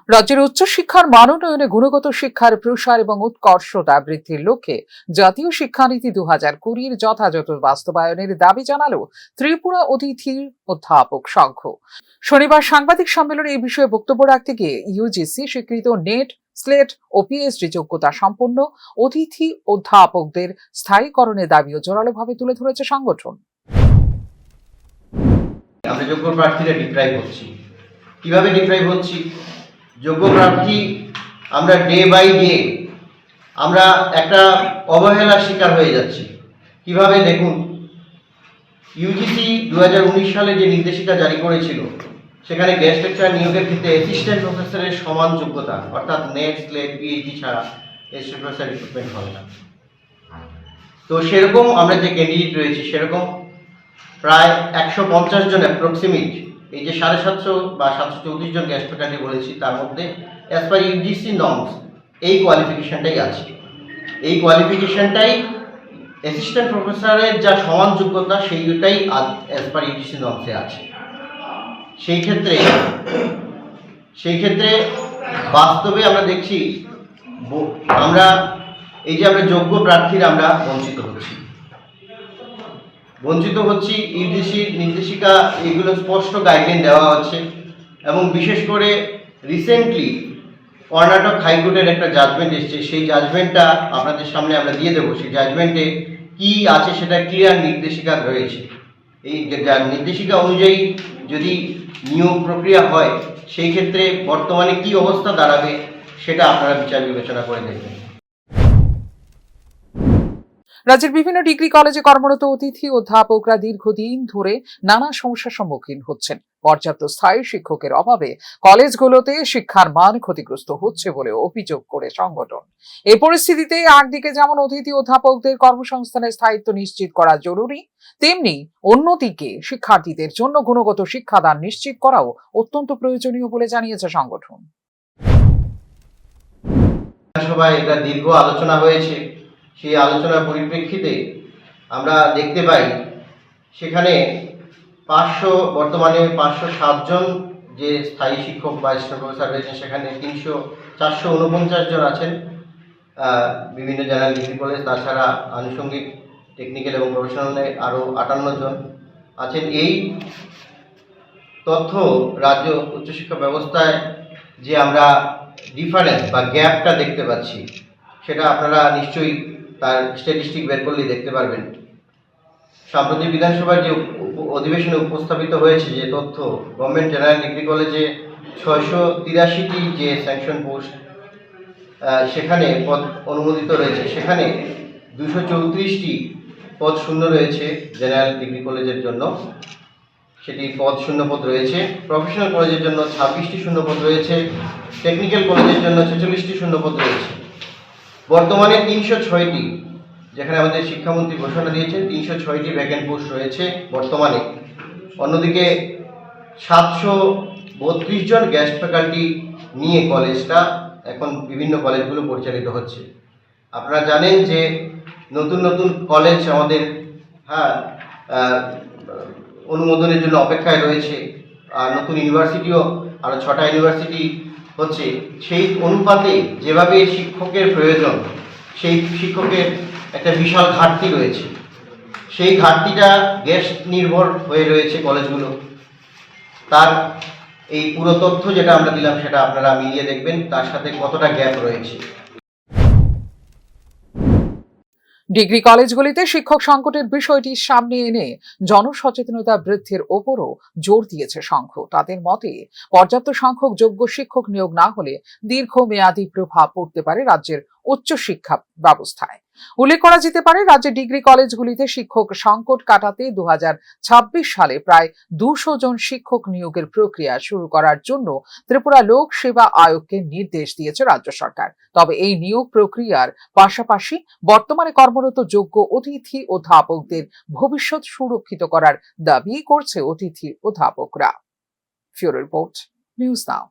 রাজ্যের উচ্চশিক্ষার মান উন্নয়নে গুণগত শিক্ষার প্রসার এবং উৎকর্ষতা বৃদ্ধির লক্ষ্যে জাতীয় শিক্ষানীতি 2020 যথাযথ বাস্তবায়নের দাবি জানালো ত্রিপুরা অতিথি অধ্যাপক সংঘ। শনিবার সাংবাদিক সম্মেলনে এই বিষয়ে বক্তব্য রাখতে গিয়ে ইউজিসি স্বীকৃত নেট, স্লেট ও পিএইচডি যোগ্যতা সম্পন্ন অতিথি অধ্যাপকদের স্থায়ীকরণের দাবিও জোরালোভাবে তুলে ধরেছে সংগঠন। আমরা যোগ্য প্রার্থীরা ডিপ্রাইভ হচ্ছি। কিভাবে ডিপ্রাইভ হচ্ছি? যোগ্য প্রার্থী আমরা ডে বাই ডে আমরা একটা অবহেলার শিকার হয়ে যাচ্ছি। কিভাবে দেখুন, ইউজিসি 2019 সালে যে নির্দেশিকা জারি করেছিল সেখানে গেস্ট লেকচার নিয়োগের ক্ষেত্রে অ্যাসিস্ট্যান্ট প্রফেসরের সমান যোগ্যতা অর্থাৎ নেট, স্লেট, পিএইচডি ছাড়া অ্যাসিস্ট্যান্ট প্রফেসর রিক্রুটমেন্ট হবে না। তো সেরকম আমরা যে ক্যান্ডিডেট রয়েছি সেরকম প্রায় 150 জন অ্যাপ্রক্সিমেট, এই যে 750 বা 734 জন গেস্ট ফ্যাকাল্টি বলেছি তার মধ্যে অ্যাজ পার ইউজিসি নর্মস এই কোয়ালিফিকেশনটাই আছে। এই কোয়ালিফিকেশনটাই অ্যাসিস্ট্যান্ট প্রফেসরের যা সমান যোগ্যতা সেইটাই অ্যাজ পার ইউজিসি নর্মসে আছে। সেই ক্ষেত্রে বাস্তবে আমরা দেখছি আমরা এই যে আমরা যোগ্য প্রার্থীরা আমরা বঞ্চিত হচ্ছি। ইউজিসির নির্দেশিকা এগুলো স্পষ্ট গাইডলাইন দেওয়া হচ্ছে এবং বিশেষ করে রিসেন্টলি কর্ণাটক হাইকোর্টের একটা জাজমেন্ট এসেছে, সেই জাজমেন্টটা আপনাদের সামনে আমরা দিয়ে দেবো। সেই জাজমেন্টে কি আছে সেটা ক্লিয়ার নির্দেশিকা রয়েছে। এই নির্দেশিকা অনুযায়ী যদি নিয়োগ প্রক্রিয়া হয় সেই ক্ষেত্রে বর্তমানে কি অবস্থা দাঁড়াবে সেটা আপনারা বিচার বিবেচনা করে দেখবেন। রাজ্যের বিভিন্ন ডিগ্রি কলেজে কর্মরত অতিথি অধ্যাপকরা দীর্ঘদিন ধরে নানা সমস্যার সম্মুখীন হচ্ছেন। পর্যাপ্ত স্থায়ী শিক্ষকের অভাবে কলেজগুলোতে শিক্ষার মান ক্ষতিগ্রস্ত হচ্ছে বলে অভিযোগ করে সংগঠন। এই পরিস্থিতিতে একদিকে যেমন অতিথি অধ্যাপকদের কর্মসংস্থানের স্থায়িত্ব নিশ্চিত করা জরুরি, তেমনি অন্যদিকে শিক্ষার্থীদের জন্য গুণগত শিক্ষাদান নিশ্চিত করাও অত্যন্ত প্রয়োজনীয় বলে জানিয়েছে সংগঠন। সভায় এটা দীর্ঘ আলোচনা হয়েছে। সেই আলোচনার পরিপ্রেক্ষিতে আমরা দেখতে পাই সেখানে বর্তমানে 507 জন যে স্থায়ী শিক্ষক বা অ্যাসিস্ট্যান্ট প্রফেসর রয়েছেন, সেখানে 449 জন আছেন বিভিন্ন জেনারেল ডিগ্রি কলেজ, তাছাড়া আনুষঙ্গিক টেকনিক্যাল এবং প্রফেশনালে আরও 58 জন আছেন। এই তথ্য রাজ্য উচ্চশিক্ষা ব্যবস্থায় যে আমরা ডিফারেন্স বা গ্যাপটা দেখতে পাচ্ছি সেটা আপনারা নিশ্চয়ই তার স্ট্যাটিস্টিক বের করলেই দেখতে পারবেন। সাম্প্রতিক বিধানসভার যে অধিবেশনে উপস্থাপিত হয়েছে যে তথ্য, গভর্নমেন্ট জেনারেল ডিগ্রি কলেজে 683টি যে স্যাংশন পোস্ট সেখানে পদ অনুমোদিত রয়েছে, সেখানে 234টি পদ শূন্য রয়েছে জেনারেল ডিগ্রি কলেজের জন্য, সেটি পদ শূন্য পদ রয়েছে। প্রফেশনাল কলেজের জন্য 26টি শূন্য পদ রয়েছে, টেকনিক্যাল কলেজের জন্য 46টি শূন্য পদ রয়েছে। বর্তমানে 306টি, যেখানে আমাদের শিক্ষামন্ত্রী ঘোষণা দিয়েছেন 306টি ভ্যাকেন্ট পোস্ট রয়েছে বর্তমানে। অন্যদিকে 732 জন গেস্ট ফ্যাকাল্টি নিয়ে কলেজটা এখন বিভিন্ন কলেজগুলো পরিচালিত হচ্ছে। আপনারা জানেন যে নতুন নতুন কলেজ আমাদের অনুমোদনের জন্য অপেক্ষায় রয়েছে, আর নতুন ইউনিভার্সিটিও আরও 6টা ইউনিভার্সিটি হচ্ছে। সেই অনুপাতে যেভাবে শিক্ষকের প্রয়োজন, সেই শিক্ষকের একটা বিশাল ঘাটতি রয়েছে। সেই ঘাটতিটা গেস্ট নির্ভর হয়ে রয়েছে কলেজগুলো। তার এই পুরো তথ্য যেটা আমরা দিলাম সেটা আপনারা মিলিয়ে দেখবেন তার সাথে কতটা গ্যাপ রয়েছে। ডিগ্রি কলেজগুলিতে শিক্ষক সংকটের বিষয়টি সামনে এনে জনসচেতনতা বৃদ্ধির ওপরও জোর দিয়েছে সংঘ। তাদের মতে পর্যাপ্ত সংখ্যক যোগ্য শিক্ষক নিয়োগ না হলে দীর্ঘমেয়াদী প্রভাব পড়তে পারে রাজ্যের উচ্চশিক্ষা ব্যবস্থায়। উল্লেখ করা যেতে পারে, রাজ্যের ডিগ্রি কলেজগুলিতে শিক্ষক সংকট কাটাতে 2026 সালে প্রায় 200 জন শিক্ষক নিয়োগের প্রক্রিয়া শুরু করার জন্য ত্রিপুরা লোক সেবা আয়োগকে নির্দেশ দিয়েছে রাজ্য সরকার। তবে এই নিয়োগ প্রক্রিয়ার পাশাপাশি বর্তমানে কর্মরত যোগ্য অতিথি অধ্যাপকদের ভবিষ্যৎ সুরক্ষিত করার দাবি করছে অতিথি অধ্যাপকরা। ফিউরো রিপোর্ট, নিউজ নাও।